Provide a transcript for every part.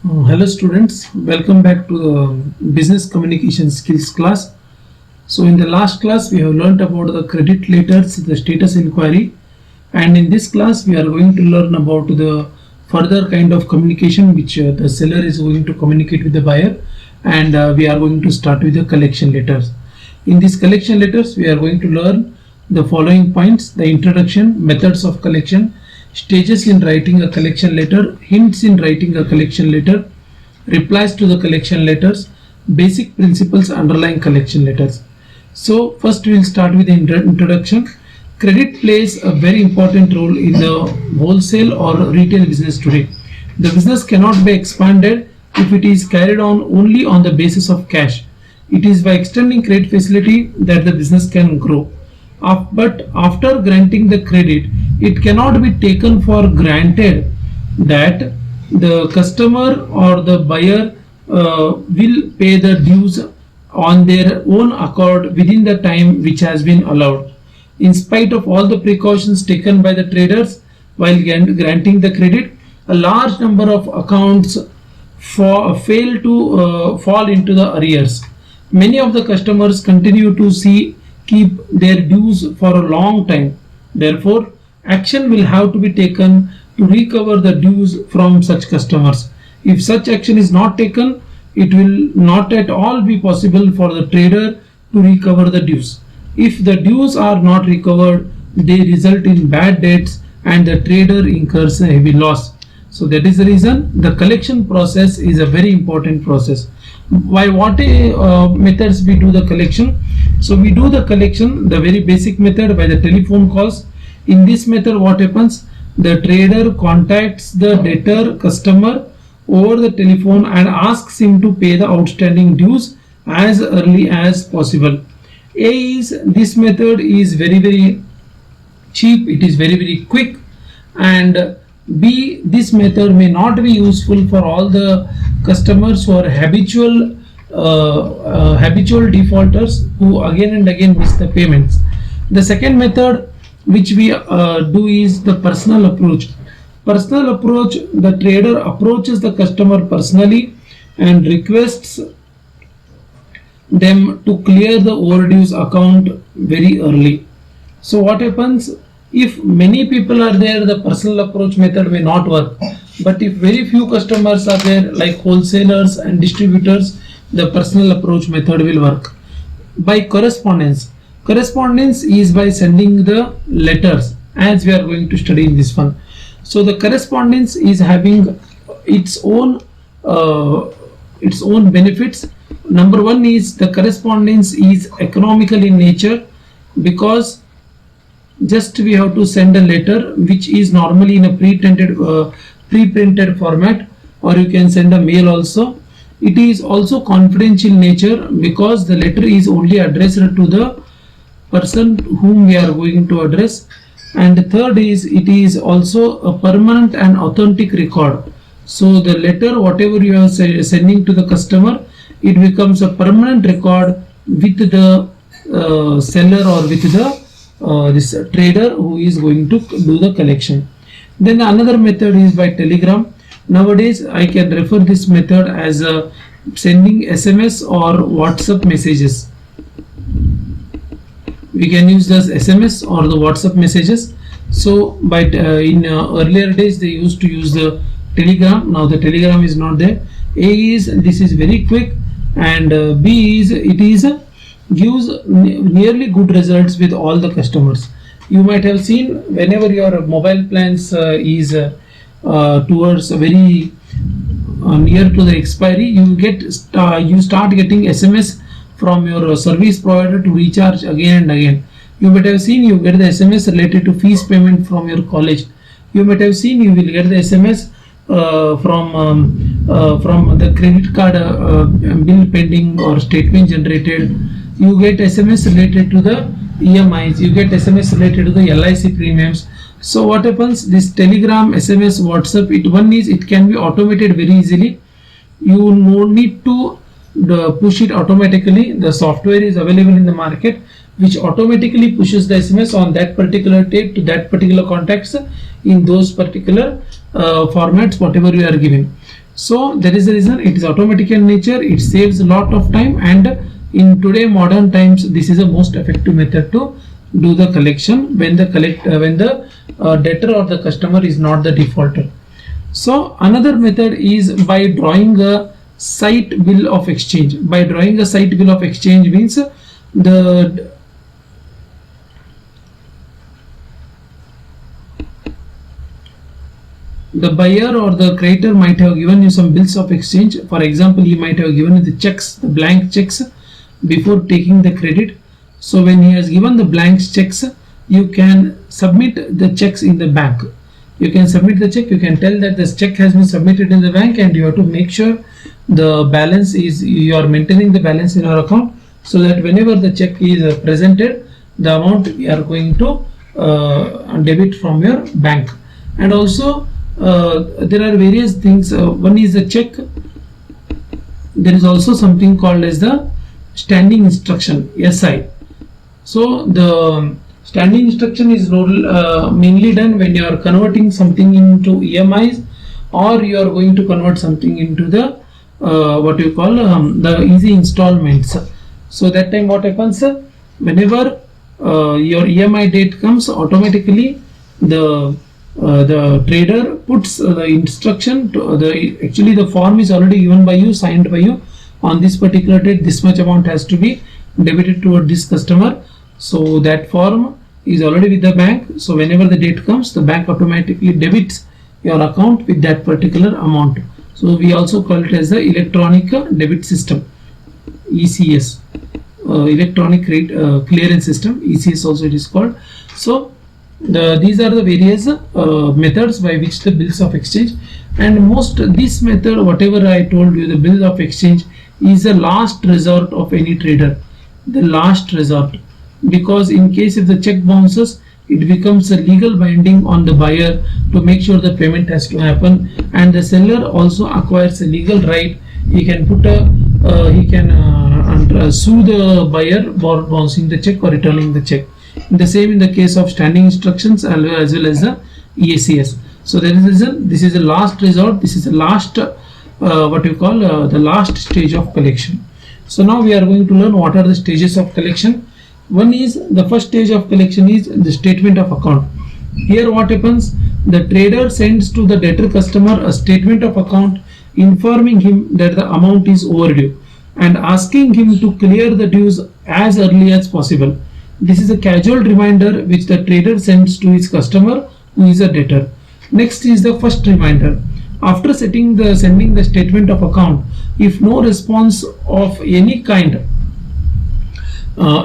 Hello students, welcome back to the business communication skills class. So in the last class we have learnt about the credit letters, the status inquiry, and in this class we are going to learn about the further kind of communication which the seller is going to communicate with the buyer, and we are going to start with the collection letters. In these collection letters we are going to learn the following points: the introduction, methods of collection, stages in writing a collection letter, hints in writing a collection letter, replies to the collection letters, basic principles underlying collection letters. So first we will start with the introduction. Credit plays a very important role in the wholesale or retail business today. The business cannot be expanded if it is carried on only on the basis of cash. It is by extending credit facility that the business can grow. But after granting the credit, it cannot be taken for granted that the customer or the buyer will pay the dues on their own accord within the time which has been allowed. In spite of all the precautions taken by the traders while granting the credit, a large number of accounts fail to fall into the arrears. Many of the customers continue to keep their dues for a long time. Therefore, action will have to be taken to recover the dues from such customers. If such action is not taken, it will not at all be possible for the trader to recover the dues. If the dues are not recovered, they result in bad debts and the trader incurs a heavy loss. So that is the reason the collection process is a very important process. By what methods we do the collection? So we do the collection, the very basic method, by the telephone calls. In this method what happens? The trader contacts the debtor customer over the telephone and asks him to pay the outstanding dues as early as possible. This method is very cheap, it is very quick, and B, this method may not be useful for all the customers who are habitual defaulters who again and again miss the payments. The second method which we do is the personal approach. Personal approach: the trader approaches the customer personally and requests them to clear the overdues account very early. So what happens? If many people are there, the personal approach method may not work. But if very few customers are there, like wholesalers and distributors, the personal approach method will work. By correspondence. Correspondence is by sending the letters, as we are going to study in this one. So the correspondence is having its own benefits. Number one is the correspondence is economical in nature, because just we have to send a letter which is normally in a pre-printed format, or you can send a mail also. It is also confidential in nature because the letter is only addressed to the person whom we are going to address. And the third is, it is also a permanent and authentic record. So the letter, whatever you are sending to the customer, it becomes a permanent record with the seller or with the this trader who is going to do the collection. Then another method is by telegram. Nowadays I can refer this method as sending SMS or WhatsApp messages. We can use this SMS or the WhatsApp messages. So by in earlier days they used to use the telegram. Now the telegram is not there. This is very quick, and B is gives nearly good results with all the customers. You might have seen whenever your mobile plans is towards very near to the expiry, you start getting SMS from your service provider to recharge again and again. You might have seen you get the SMS related to fees payment from your college. You might have seen you will get the SMS from the credit card bill pending or statement generated. You get SMS related to the EMIs, you get SMS related to the LIC premiums. So what happens? This telegram, SMS, WhatsApp, it can be automated very easily. You no need to push it automatically. The software is available in the market which automatically pushes the SMS on that particular date to that particular contacts in those particular formats whatever you are giving. So that is the reason it is automatic in nature. It saves a lot of time, and in today modern times, this is the most effective method to do the collection when the debtor or the customer is not the defaulter. So another method is by drawing a sight bill of exchange. By drawing a sight bill of exchange means the buyer or the creditor might have given you some bills of exchange. For example, he might have given you the checks, the blank checks, before taking the credit. So when he has given the blank checks, you can submit the checks in the bank. You can submit the check. You can tell that this check has been submitted in the bank, and you have to make sure the balance is, you are maintaining the balance in your account, so that whenever the check is presented, the amount you are going to debit from your bank. And also there are various things. One is the check. There is also something called as the standing instruction, SI. So the standing instruction is mainly done when you are converting something into EMIs, or you are going to convert something into the what you call the easy installments. So that time what happens, whenever your EMI date comes, automatically the trader puts the instruction to actually the form is already given by you, signed by you. On this particular date, this much amount has to be debited toward this customer. So that form is already with the bank. So whenever the date comes, the bank automatically debits your account with that particular amount. So we also call it as the electronic debit system, ECS, electronic clearance system, ECS also it is called. So these are the various methods by which the bills of exchange, and this method, whatever I told you, the bill of exchange is the last resort of any trader, the last resort, because in case if the check bounces, it becomes a legal binding on the buyer to make sure the payment has to happen, and the seller also acquires a legal right. He can put sue the buyer for bouncing the check or returning the check. The same in the case of standing instructions as well as the ECS. So there is this is the last resort. This is the last what you call the last stage of collection. So now we are going to learn what are the stages of collection. One is, the first stage of collection is the statement of account. Here what happens, the trader sends to the debtor customer a statement of account informing him that the amount is overdue and asking him to clear the dues as early as possible. This is a casual reminder which the trader sends to his customer who is a debtor. Next is the first reminder. After sending the statement of account, if no response of any kind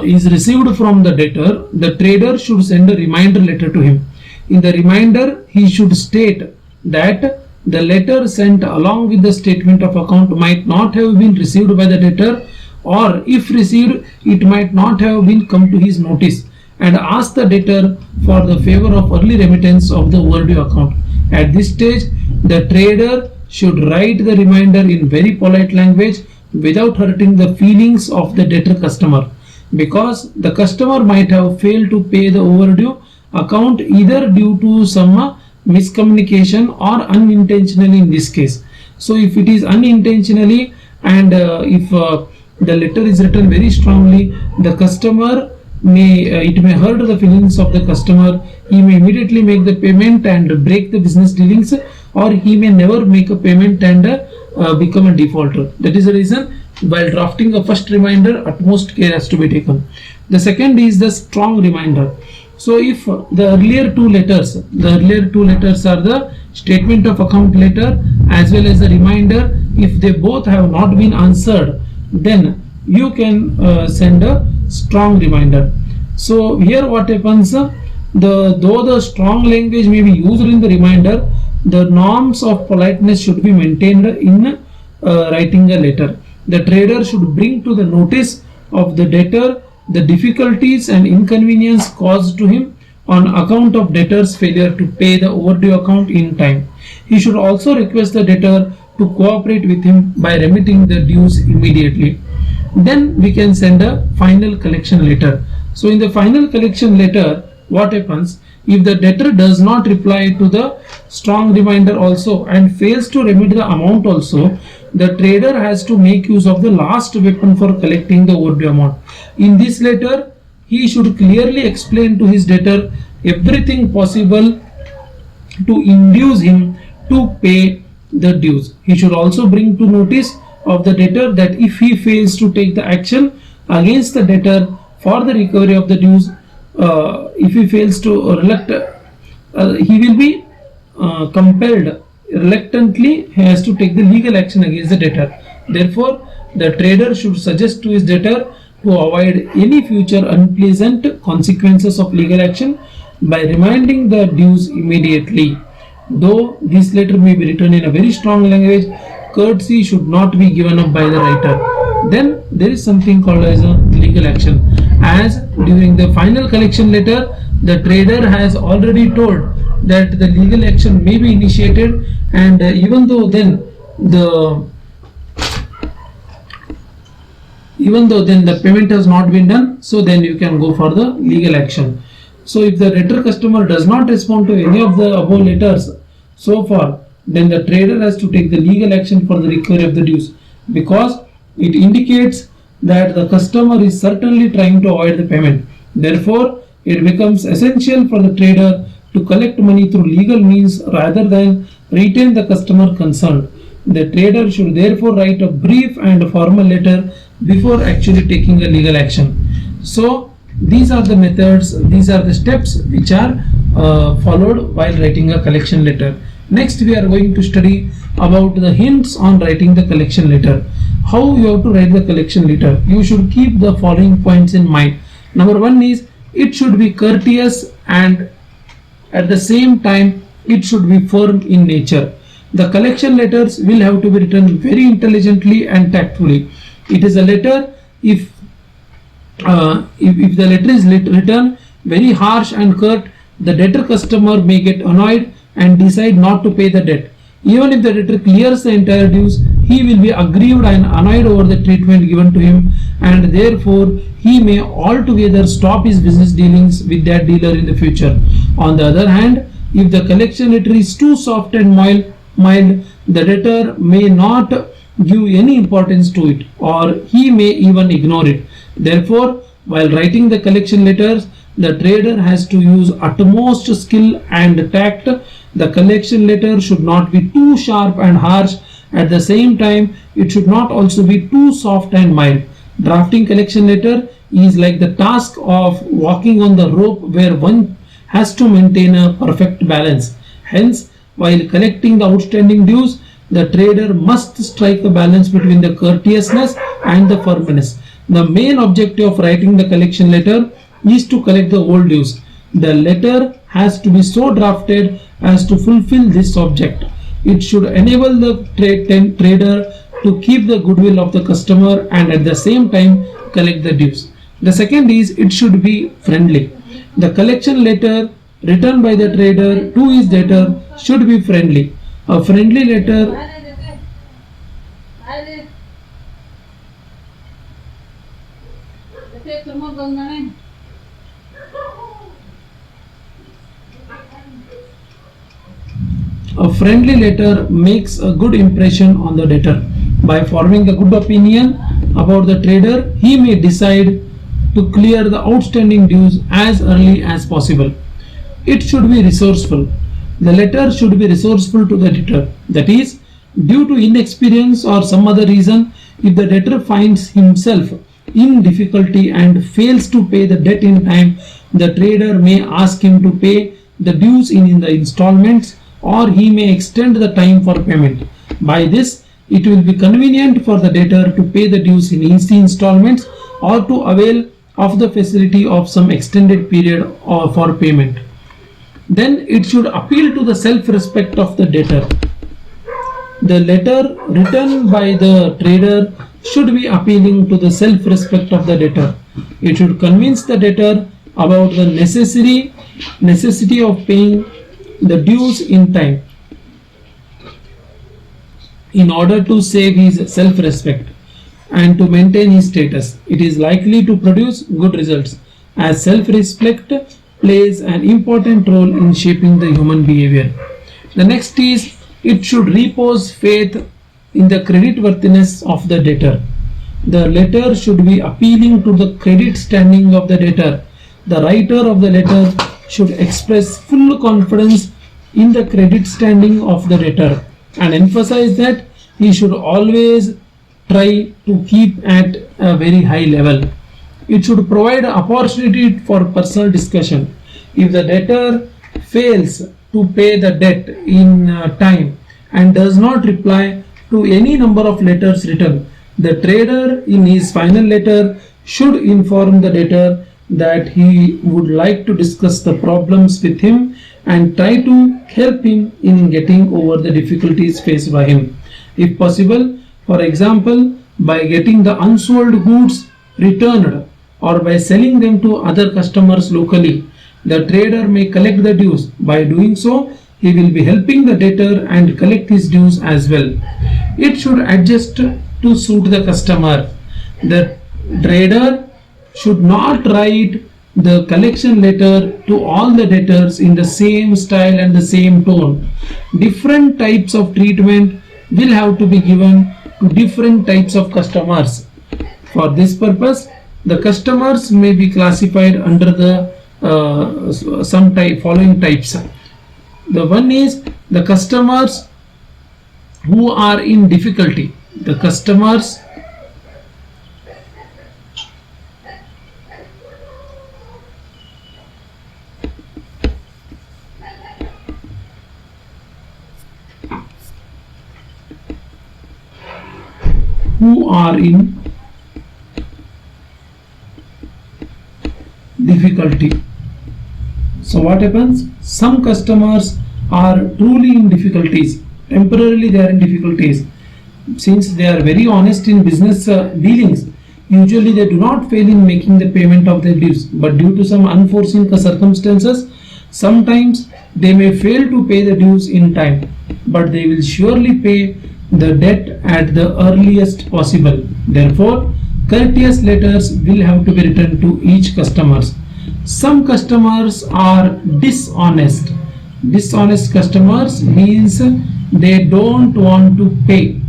is received from the debtor, the trader should send a reminder letter to him. In the reminder, he should state that the letter sent along with the statement of account might not have been received by the debtor, or if received, it might not have been come to his notice, and ask the debtor for the favor of early remittance of the overdue account. At this stage, the trader should write the reminder in very polite language without hurting the feelings of the debtor customer, because the customer might have failed to pay the overdue account either due to some miscommunication or unintentionally in this case. So if it is unintentionally, and if the letter is written very strongly, the customer may it may hurt the feelings of the customer. He may immediately make the payment and break the business dealings, or he may never make a payment and become a defaulter. That is the reason while drafting a first reminder, utmost care has to be taken. The second is the strong reminder. So if the earlier two letters are the statement of account letter as well as the reminder, if they both have not been answered, then you can send a strong reminder. So here what happens, though the strong language may be used in the reminder, the norms of politeness should be maintained in writing a letter. The trader should bring to the notice of the debtor the difficulties and inconvenience caused to him on account of debtor's failure to pay the overdue account in time. He should also request the debtor to cooperate with him by remitting the dues immediately. Then we can send a final collection letter. So in the final collection letter, what happens, If the debtor does not reply to the strong reminder also and fails to remit the amount also, the trader has to make use of the last weapon for collecting the overdue amount. In this letter, he should clearly explain to his debtor everything possible to induce him to pay the dues. He should also bring to notice of the debtor that if he fails to take the action against the debtor for the recovery of the dues, if he fails to he will be compelled reluctantly he has to take the legal action against the debtor. Therefore, the trader should suggest to his debtor to avoid any future unpleasant consequences of legal action by reminding the dues immediately. Though this letter may be written in a very strong language, courtesy should not be given up by the writer. Then there is something called as a legal action. As during the final collection letter, the trader has already told that the legal action may be initiated, and even though then the payment has not been done, so then you can go for the legal action. So if the debtor customer does not respond to any of the above letters so far, then the trader has to take the legal action for the recovery of the dues, because it indicates that the customer is certainly trying to avoid the payment. Therefore, it becomes essential for the trader to collect money through legal means rather than retain the customer concerned. The trader should therefore write a brief and formal letter before actually taking a legal action. So these are the methods, these are the steps which are followed while writing a collection letter. Next, we are going to study about the hints on writing the collection letter. How you have to write the collection letter? You should keep the following points in mind. Number one is, it should be courteous, and at the same time it should be firm in nature. The collection letters will have to be written very intelligently and tactfully. It is a letter, if the letter is written very harsh and curt, the debtor customer may get annoyed and decide not to pay the debt. Even if the debtor clears the entire dues, he will be aggrieved and annoyed over the treatment given to him, and therefore he may altogether stop his business dealings with that dealer in the future. On the other hand, if the collection letter is too soft and mild, the debtor may not give any importance to it, or he may even ignore it. Therefore, while writing the collection letters, the trader has to use utmost skill and tact. The collection letter should not be too sharp and harsh. At the same time, it should not also be too soft and mild. Drafting collection letter is like the task of walking on the rope, where one has to maintain a perfect balance. Hence, while collecting the outstanding dues, the trader must strike a balance between the courteousness and the firmness. The main objective of writing the collection letter is to collect the old dues. The letter has to be so drafted as to fulfill this object. It should enable the trader to keep the goodwill of the customer and at the same time collect the dues. The second is, it should be friendly. The collection letter written by the trader to his debtor should be friendly. A friendly letter makes a good impression on the debtor. By forming a good opinion about the trader, he may decide to clear the outstanding dues as early as possible. It should be resourceful. The letter should be resourceful to the debtor. That is, due to inexperience or some other reason, if the debtor finds himself in difficulty and fails to pay the debt in time, the trader may ask him to pay the dues in the installments, or he may extend the time for payment. By this, it will be convenient for the debtor to pay the dues in easy installments or to avail of the facility of some extended period or for payment. Then it should appeal to the self-respect of the debtor. The letter written by the trader should be appealing to the self-respect of the debtor. It should convince the debtor about the necessity of paying the dues in time in order to save his self-respect and to maintain his status. It is likely to produce good results, as self-respect plays an important role in shaping the human behavior. The next is it should repose faith in the creditworthiness of the debtor. The letter should be appealing to the credit standing of the debtor. The writer of the letter should express full confidence in the credit standing of the debtor and emphasize that he should always try to keep at a very high level. It should provide opportunity for personal discussion. If the debtor fails to pay the debt in time and does not reply to any number of letters written, the trader in his final letter should inform the debtor that he would like to discuss the problems with him and try to help him in getting over the difficulties faced by him. If possible, for example, by getting the unsold goods returned or by selling them to other customers locally, the trader may collect the dues. By doing so, he will be helping the debtor and collect his dues as well. It should adjust to suit the customer. The trader should not write the collection letter to all the debtors in the same style and the same tone. Different types of treatment will have to be given to different types of customers. For this purpose, the customers may be classified under the following types. The one is the customers who are in difficulty. The customers who are in difficulty. So what happens? Some customers are truly in difficulties. Temporarily they are in difficulties. Since they are very honest in business dealings, usually they do not fail in making the payment of their dues. But due to some unforeseen circumstances, sometimes they may fail to pay the dues in time. But they will surely pay the debt at the earliest possible. Therefore, courteous letters will have to be written to each customer. Some customers are dishonest. Dishonest customers means they don't want to pay.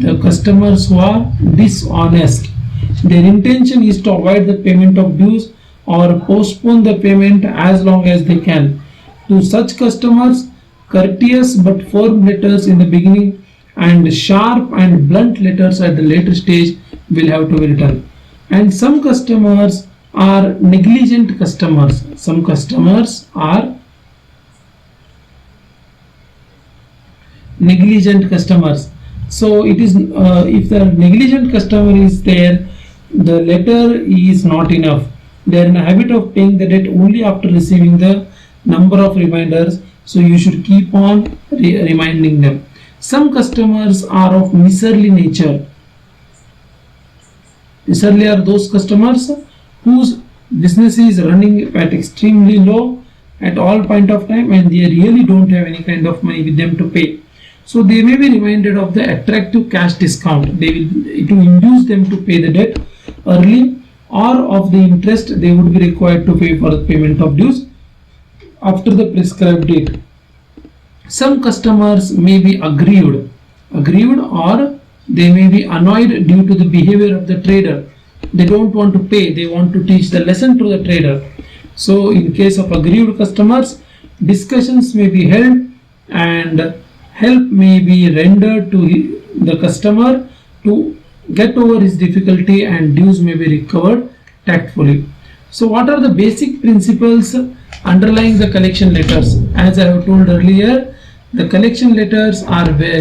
The customers who are dishonest, their intention is to avoid the payment of dues or postpone the payment as long as they can. To such customers, courteous but firm letters in the beginning and sharp and blunt letters at the later stage will have to be written. And some customers are negligent customers. Some customers are negligent customers. So it is if the negligent customer is there, the letter is not enough. They are in a habit of paying the debt only after receiving the number of reminders. So you should keep on reminding them. Some customers are of miserly nature. Miserly are those customers whose business is running at extremely low at all point of time and they really don't have any kind of money with them to pay. So they may be reminded of the attractive cash discount. It will induce them to pay the debt early or of the interest they would be required to pay for the payment of dues after the prescribed date. Some customers may be aggrieved or they may be annoyed due to the behavior of the trader. They don't want to pay, they want to teach the lesson to the trader. So in case of aggrieved customers, discussions may be held and help may be rendered to the customer to get over his difficulty and dues may be recovered tactfully. So what are the basic principles underlying the collection letters? As I have told earlier, the collection letters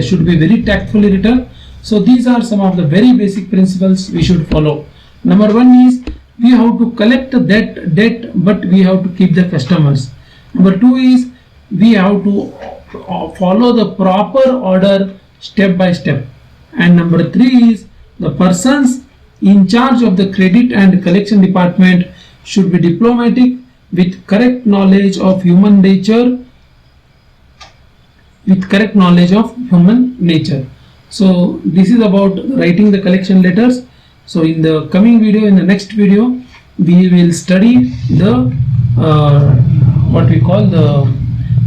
should be very tactfully written. So these are some of the very basic principles we should follow. Number one is we have to collect that debt, but we have to keep the customers. Number two is we have to follow the proper order step by step. And number three is the persons in charge of the credit and collection department should be diplomatic with correct knowledge of human nature. So this is about writing the collection letters. So in the coming video, in the next video, we will study the what we call the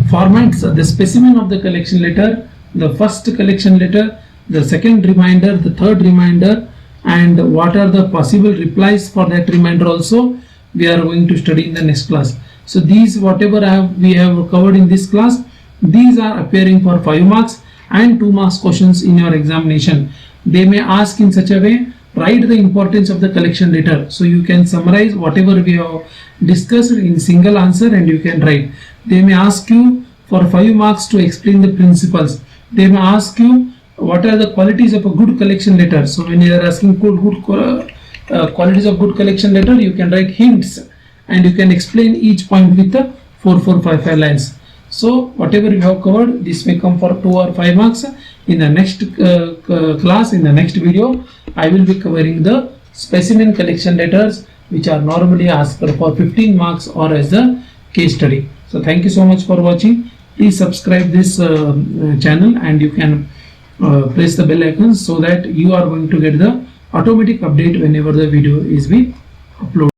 formats, the specimen of the collection letter, the first collection letter, the second reminder, the third reminder, and what are the possible replies for that reminder also we are going to study in the next class. So these whatever we have covered in this class, these are appearing for 5 marks and 2 marks questions in your examination. They may ask in such a way, write the importance of the collection letter. So you can summarize whatever we have discussed in single answer and you can write. They may ask you for 5 marks to explain the principles. They may ask you what are the qualities of a good collection letter. So when you are asking qualities of good collection letter, you can write hints and you can explain each point with the 4, 4, 5, 5 lines. So whatever we have covered, this may come for 2 or 5 marks. In the next class, in the next video, I will be covering the specimen collection letters which are normally asked for 15 marks or as a case study. So thank you so much for watching. Please subscribe this channel and you can press the bell icon so that you are going to get the automatic update whenever the video is being uploaded.